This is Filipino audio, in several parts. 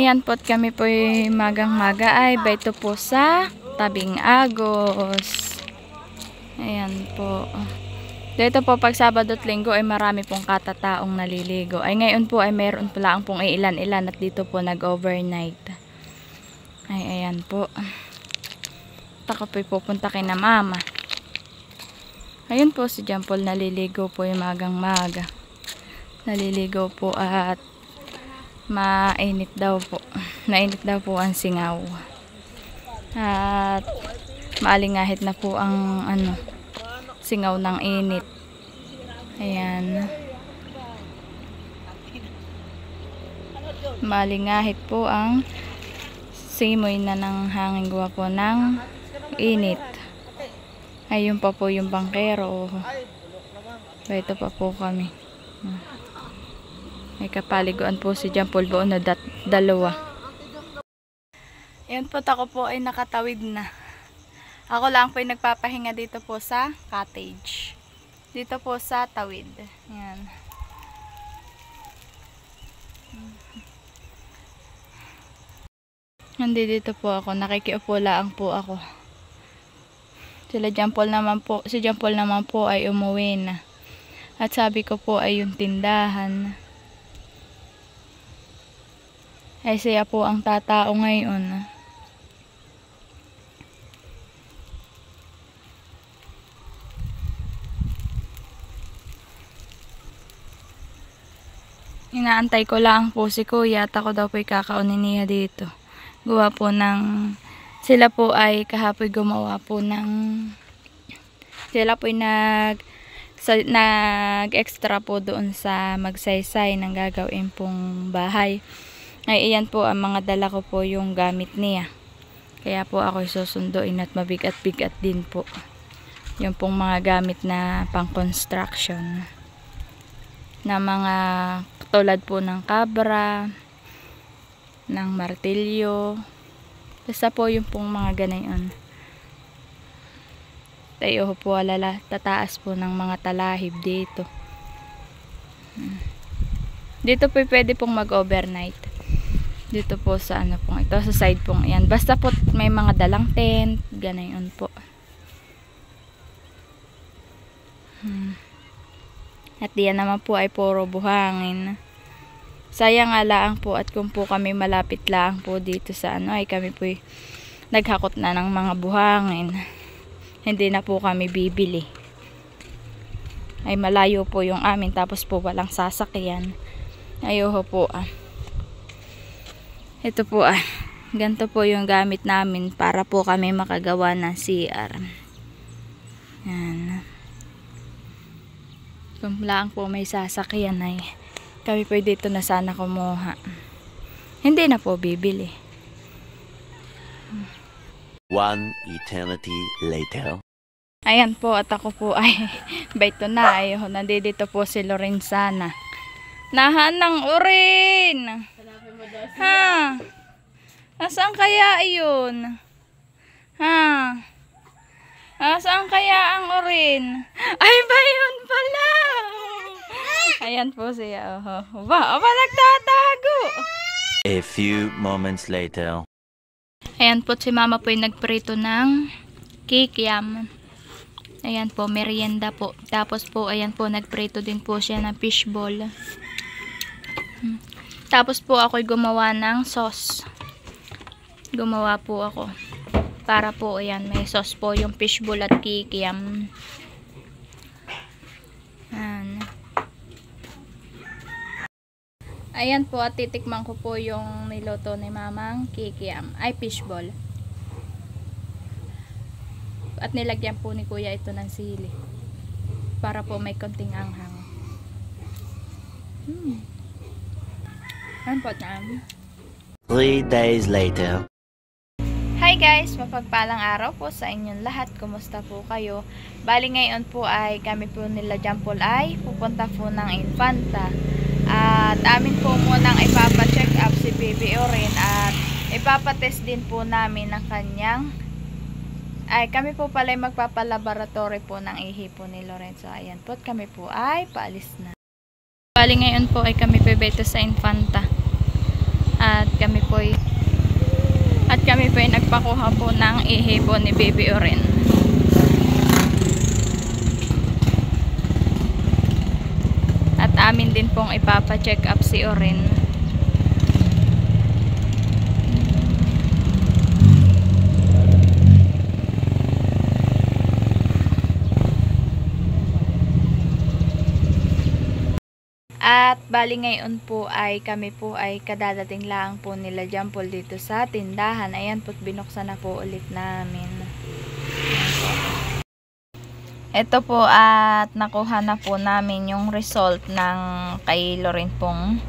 Ayan po, kami po magang-maga ay baito po sa Tabing Agos. Ayan po. Dito po pag Sabado at Linggo ay marami pong katataong naliligo. Ay ngayon po ay meron pala pong ilan-ilan at dito po nag-overnight. Ay ayan po. Ako po pupunta kay na mama. Ayun po si John Paul naliligo po yung magang-maga. Naliligo po at mainit daw po. Mainit daw po ang singaw. At maalingahit na po ang singaw ng init. Ayan. Maalingahit po ang simoy na ng hangin gawa po ng init. Ayun pa po yung bangkero. Ito pa po kami. May kapaliguan po si John Paul Boon na dalawa. Ayan po, ako po ay nakatawid na. Ako lang po ay nagpapahinga dito po sa cottage. Dito po sa tawid. Ayan. Nandito po ako. Nakikiupo lang po ako. Si John Paul naman po ay umuwi na. At sabi ko po ay yung tindahan. Ay siya po ang tatao ngayon. Inaantay ko lang po si kuya at ako daw po'y kakaunin niya dito. Gawa po ng, sila po ay kahapoy gumawa po ng, sila po'y nag-extra po doon sa magsaysay ng gagawin pong bahay. Ay iyan po ang mga dala ko po yung gamit niya. Kaya po ako'y susunduin at mabigat-bigat din po. Yung pong mga gamit na pang construction. Na mga tulad po ng kabra, ng martilyo. Basta po yung pong mga ganayon. Tayo po alala, tataas po ng mga talahib dito. Dito po pwede pong mag-overnight. Dito po sa pong ito, sa side pong yan. Basta po may mga dalang tent, ganayon po. At diyan naman po ay puro buhangin. Sayang nga lang po at kung po kami malapit lang po dito sa ay kami po naghakot na ng mga buhangin. Hindi na po kami bibili. Ay malayo po yung amin tapos po walang sasakyan. Ayoko po Ito po ganito po yung gamit namin para po kami makagawa ng CR. Yan. Kung lang po may sasakyan ay kami po dito na sana kumuha. Hindi na po bibili. One eternity later. Ayan po at ako po ay baito na. Nandito po si Lorenzana. Nahan ng urin. Ha? Nasaan kaya yun? Ha? Nasaan kaya ang urin? Ay ba yun pala? Ayan po siya. Ba, nagtatago. A few moments later. Ayan po si mama po yung nagprito ng kikiam. Ayan po, merienda po. Tapos po, ayan po, nagprito din po siya ng fishball. Tapos po ako'y gumawa ng sauce. Gumawa po ako. Para po, ayan, may sauce po yung fishball at kikiam. Ayan po, at titikman ko po yung niluto ni mamang kikiam. Ay, fishball. At nilagyan po ni kuya ito ng sili. Para po may konting anghang. Ayan po na. 3 days later. Hi guys! Mapagpalang araw po sa inyong lahat. Kumusta po kayo? Bali ngayon po ay kami po nila John Paul ay pupunta po ng Infanta. At amin po munang ipapacheck up si Baby Orin at ipapatest din po namin ang kanyang kami po pala magpapalaboratory po ng ihi po ni Lorenzo. Ayan po, kami po ay paalis na. Bali ngayon po ay kami bebeto sa Infanta. At kami po ay nagpakuha po ng ihibo ni Baby Orin. At amin din pong ipapa-check up si Orin. At bali ngayon po ay kami po ay kadadating lang po nila Jampol dito sa tindahan. Ayan po, binuksan na po ulit namin. Ito po at nakuha na po namin yung result ng kay Loren pong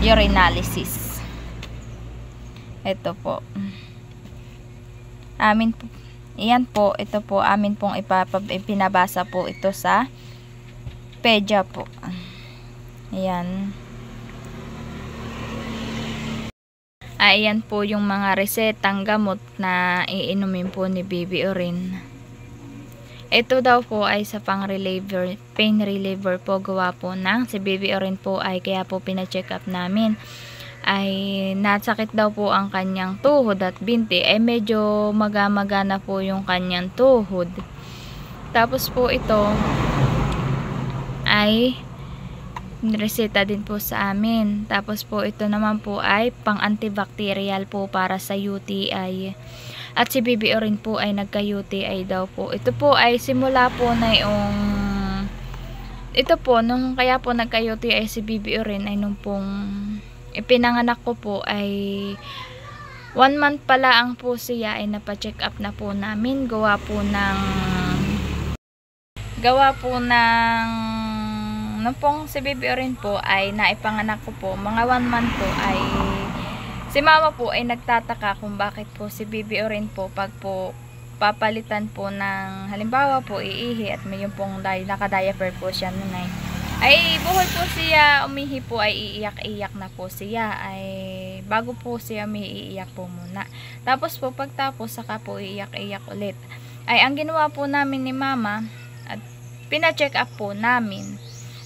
urinalysis. Ito po. Amin po. Ayan po, ito po amin pong ipinabasa po ito sa PEDIA po. Ayan. Ayan po yung mga resetang gamot na iinumin po ni Baby Orin. Ito daw po ay sa pain reliever po gawa po ng si Baby Orin po ay kaya po pina-check up namin. Ay nasakit daw po ang kanyang tuhod at binti. Ay medyo maga-maga na po yung kanyang tuhod. Tapos po ito ay reseta din po sa amin. Tapos po ito naman po ay pang antibacterial po para sa UTI. At si Baby Orin po ay nagka-UTI daw po. Ito po ay simula po na yung ito po nung kaya po nagka-UTI si Baby Orin ay nung pong ipinanganak ko po ay 1 month pala ang po siya ay napa-check up na po namin. Gawa po ng nung pong si Baby Orin po ay naipanganak ko po, mga 1 month po ay si mama po ay nagtataka kung bakit po si Baby Orin po pag po papalitan po ng halimbawa po iihi at may yung pong naka-diaper po siya nun ay buhol po siya umihi po ay iiyak-iyak na po siya ay bago po siya iiyak po muna. Tapos po pagtapos saka po iiyak-iyak ulit. Ay ang ginawa po namin ni mama at pina-check up po namin.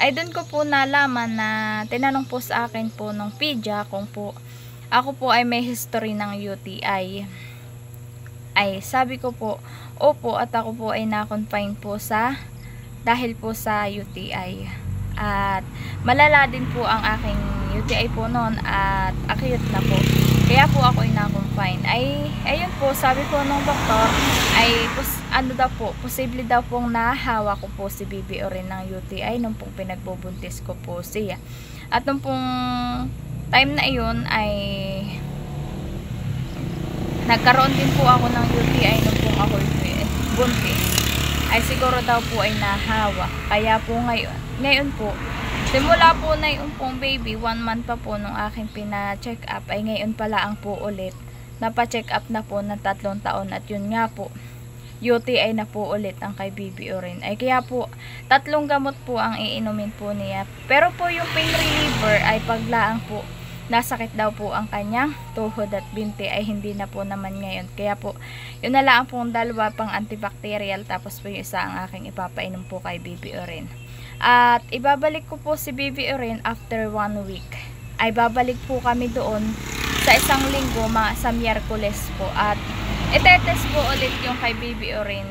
Ay doon ko po nalaman na tinanong po sa akin po ng PEDIA kung po ako po ay may history ng UTI. Ay sabi ko po, opo, at ako po ay na-confine po dahil po sa UTI. At malala din po ang aking UTI po noon at acute na po. Kaya po ako ay na-confine. Ay ayun po, sabi po ng doktor ay ano daw po, posible daw pong nahawa ko po si Baby Orin ng UTI nung pong pinagbubuntis ko po siya. At nung pong time na iyon ay nagkaroon din po ako ng UTI nung pong ako buntis. Ay siguro daw po ay nahawa. Kaya po ngayon po, simula po na yung pong baby, 1 month pa po nung aking pina-check up, ay ngayon pala ang po ulit. Napa-check up na po ng 3 taon at yun nga po, UTI na po ulit ang kay Baby Orin. Ay kaya po, 3 gamot po ang iinumin po niya. Pero po yung pain reliever ay paglaang po, nasakit daw po ang kanyang tuhod at binti ay hindi na po naman ngayon. Kaya po, yun na lang pong 2 pang antibacterial tapos po yung isa ang aking ipapainom po kay Baby Orin. At ibabalik ko po si Baby Orin after 1 week. Ay babalik po kami doon sa 1 linggo sa Miyerkules po. At itetest po ulit yung kay Baby Orin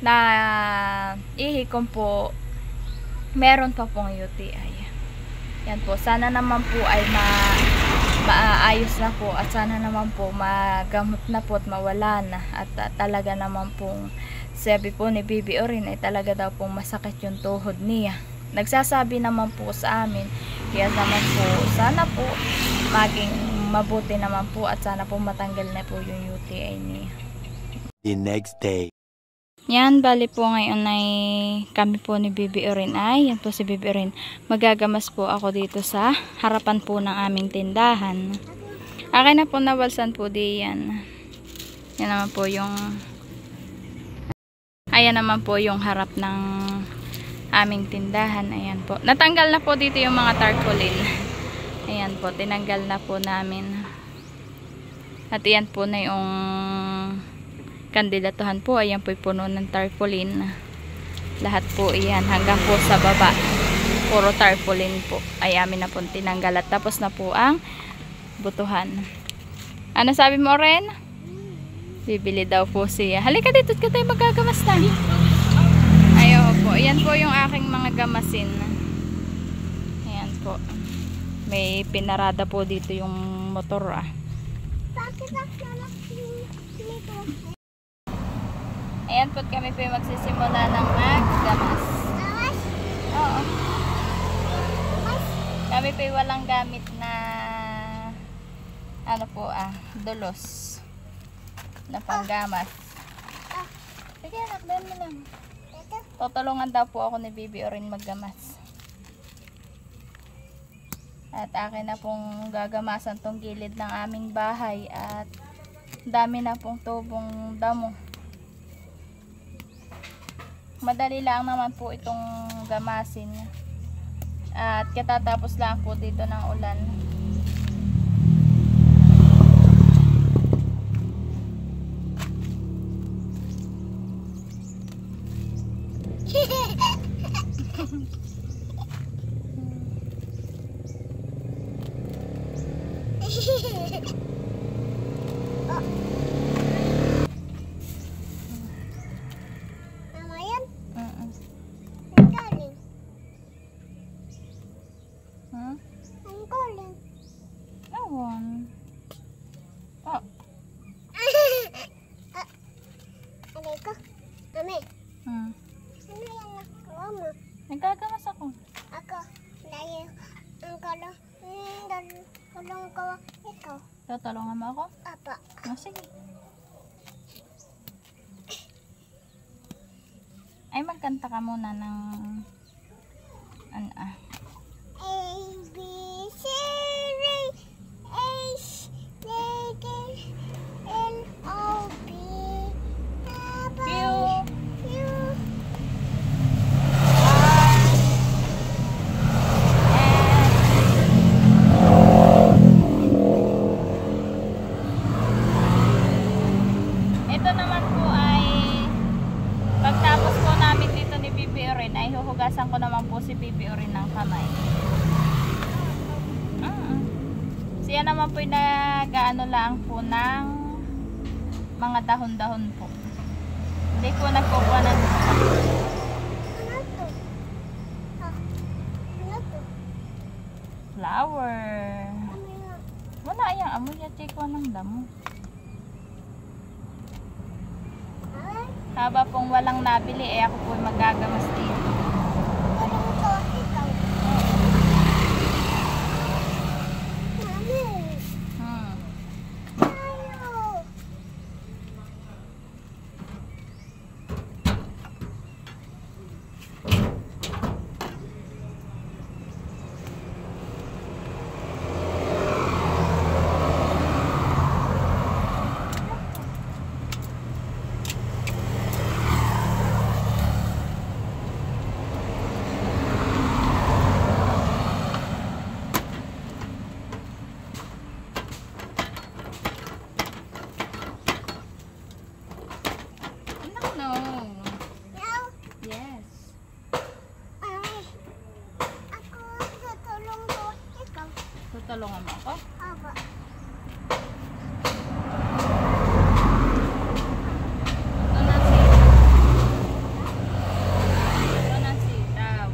na ihikom po meron pa pong UTI. Yan po, sana naman po ay maayos na po at sana naman po magamot na po at mawala na at talaga naman pong sabi po ni Baby Orin ay talaga daw pong masakit yung tuhod niya. Nagsasabi naman po sa amin, kaya naman po sana po maging mabuti naman po at sana po matanggal na po yung UTI niya. The next day. Yan, bali po ngayon ay kami po ni Baby Orin ay, yan po si Baby Orin. Magagamas po ako dito sa harapan po ng aming tindahan. Akin na po nawalsan po diyan. Yan naman po yung ayan naman po yung harap ng aming tindahan. Ayan po. Natanggal na po dito yung mga tarpaulin. Ayan po, tinanggal na po namin. At ayan po na yung kandidatuhan po. Ayan po yung puno ng tarpaulin. Lahat po iyan hanggang po sa baba. Puro tarpaulin po. Ay amin na po tinanggal. At tapos na po ang butuhan. Ano sabi mo, Ren? Bibili daw po siya. Halika dito ka tayo magagamas na. Ayaw po. Ayan po yung aking mga gamasin. Ayan po. May pinarada po dito yung motor Ayan po kami po yung magsisimula ng maggamas. Oo. Kami po yung walang gamit na ano po dulos na panggamas. Sige anak, dahil mo lang. Tutulungan daw po ako ni Bibi Orin maggamas. At akin na pong gagamasan tong gilid ng aming bahay at dami na pong tubong damo. Madali lang naman po itong gamasin. At katatapos lang po dito ng ulan. Mama yan? Ang galing. Ang galing. Ewan. Oh. Aray ko. Mami. Ano yan nakuha mo? Nagkagamas ako. Ako. Dahil ang kulong ko ikaw. Tutulungan mo ako? Apa. Sige. Ay, magkanta ka muna ng ano A, B, C, D, H, D, K, L, O, P, Q, Q, ito naman po ay pagtapos po namin dito ni Bibi Orin ay huhugasan ko naman po si Bibi Orin ng kamay. Siya naman po yung nag-ano lang po ng mga dahon-dahon po. Hindi po nagkukuha ng ano to? Ano to? flower. Ano yan? Wala yang amoy at kuha ng damo. Ay, Haba pong walang nabili eh ako po magagamas dito. kulong ko ikaw. Mami. Tayo. No. Yaw. Yes. Ay. Ako tutulong ko ikaw. Tutulungan mo ako? Aba. Ito na sitaw. Ito na sitaw.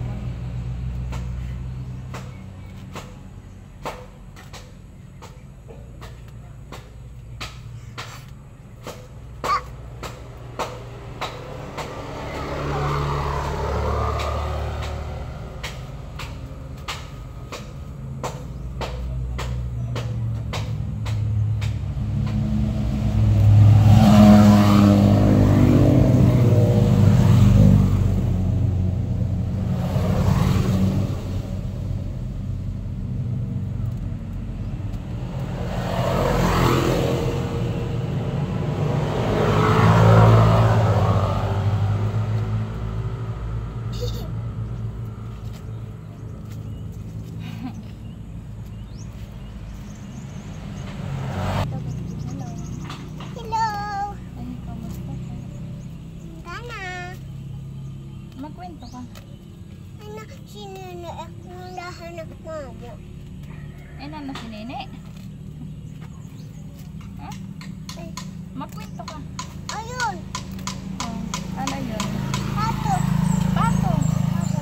Hello. Ay, kamusta ka? Gana. Magkwento ka. Ano, sino na ang lahat ng mamo? Ay, nana si Nene. Magkwento ka. Ayun. Oh, ano yun? Pato. Pato. Pato.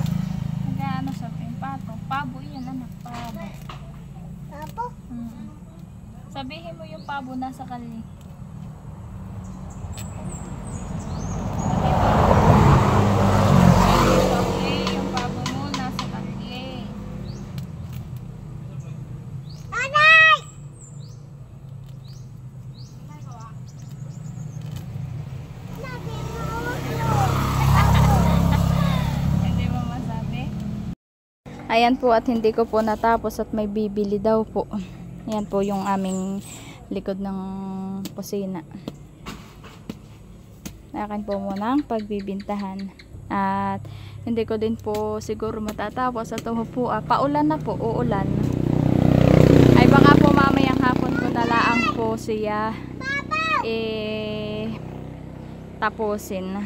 Nag-ano sabihin? Pato. Pabo yun, anak. Pabo. Papo. Sabihin mo yung pabo nasa kali. Okay, yung pabo mo nasa kali. Nanay! Sabi mo, Hindi mo masabi? Ayan po at hindi ko po natapos at may bibili daw po. Ayan po yung aming likod ng kusina. Akin po muna ang pagbibintahan. At hindi ko din po siguro matatapos at po paulan na po, uulan. Ay baka po mamayang hapon ko nalaang po siya tapusin.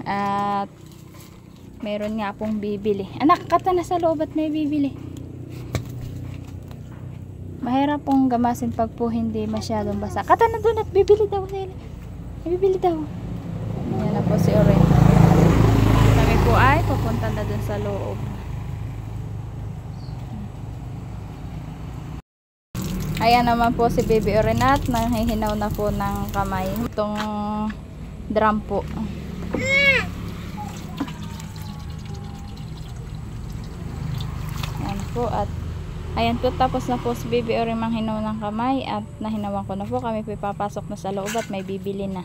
At meron nga pong bibili. Anak, kata na sa loob at may bibili. Mahirap pong gamasin pag po hindi masyadong basa. Kata na doon at bibili daw nila. Bibili daw. Yan na po si Oren. Kami po ay pupunta na doon sa loob. Ayan naman po si Baby Oren at nanghihinaw na po ng kamay. Itong drum po. Ayan po at ayan po, tapos na po si Baby Oren manghinaw ng kamay at nahinawan ko na po. Kami po papasok na sa loob at may bibili na.